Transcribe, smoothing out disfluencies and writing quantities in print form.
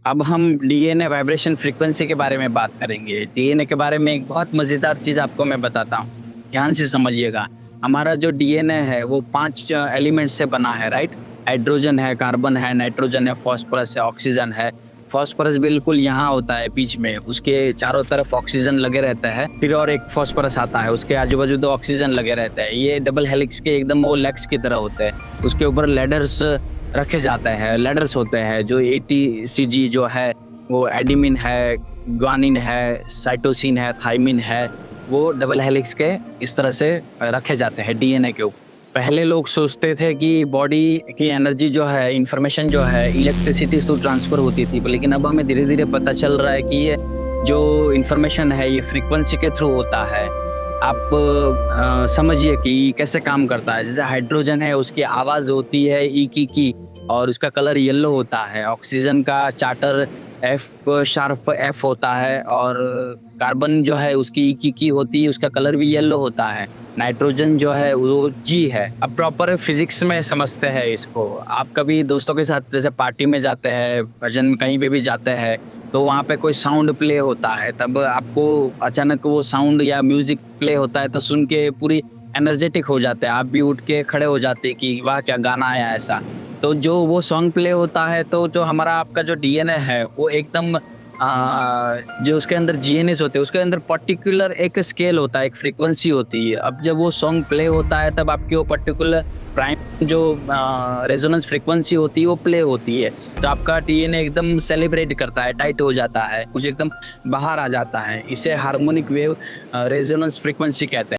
अब हम DNA vibration frequency के बारे में बात करेंगे। डीएनए के बारे में एक बहुत मज़ेदार चीज़ आपको मैं बताता हूँ, ध्यान से समझिएगा। हमारा जो डीएनए है वो 5 एलिमेंट से बना है, राइट? हाइड्रोजन है, कार्बन है, नाइट्रोजन है, फास्फोरस है, ऑक्सीजन है। फास्फोरस बिल्कुल यहाँ होता है बीच में, उसके चारों तरफ ऑक्सीजन लगे रहता है, फिर और एक फास्फोरस आता है, उसके आजू-बाजू 2 ऑक्सीजन लगे रहते हैं। ये डबल हेलिक्स के एकदम वो लेग्स की तरह होते हैं। उसके ऊपर लैडर्स रखे जाते हैं, लैडर्स होते हैं जो एटीसीजी जो है, वो एडेनिन है, ग्वानिन है, साइटोसिन है, थाइमिन है, वो डबल हेलिक्स के इस तरह से रखे जाते हैं डीएनए के ऊपर। पहले लोग सोचते थे कि बॉडी की एनर्जी जो है, इंफॉर्मेशन जो है, इलेक्ट्रिसिटी थ्रू ट्रांसफ़र होती थी, लेकिन अब हमें धीरे-धीरे पता चल रहा है कि ये जो इंफॉर्मेशन है, ये फ्रीक्वेंसी के थ्रू होता है। आप समझिए कि कैसे काम करता है। जैसे हाइड्रोजन है, उसकी आवाज़ होती है ई की और उसका कलर येलो होता है। ऑक्सीजन का चार्टर एफ शार्प एफ होता है और कार्बन जो है उसकी ई की होती है, उसका कलर भी येलो होता है। नाइट्रोजन जो है वो जी है। अब प्रॉपर फिज़िक्स में समझते हैं इसको। आप कभी दोस्तों के साथ जैसे पार्टी में जाते हैं, भजन में कहीं पे भी जाते हैं, तो वहाँ पे कोई साउंड प्ले होता है, तब आपको अचानक वो साउंड या म्यूज़िक प्ले होता है तो सुन के पूरी एनर्जेटिक हो जाते हैं। आप भी उठ के खड़े हो जाते हैं कि वाह! क्या गाना आया ऐसा। तो जो वो सॉन्ग प्ले होता है तो जो हमारा आपका जो डीएनए है वो एकदम जो उसके अंदर जीएनएस होते हैं, उसके अंदर पर्टिकुलर एक स्केल होता है, एक फ्रीक्वेंसी होती है। अब जब वो सॉन्ग प्ले होता है तब आपकी वो पर्टिकुलर प्राइम जो रेजोनेंस फ्रीक्वेंसी होती है वो प्ले होती है। तो आपका डीएनए एकदम सेलिब्रेट करता है, टाइट हो जाता है, कुछ एकदम बाहर आ जाता है। इसे हार्मोनिक वेव रेजोनेंस फ्रीक्वेंसी कहते हैं।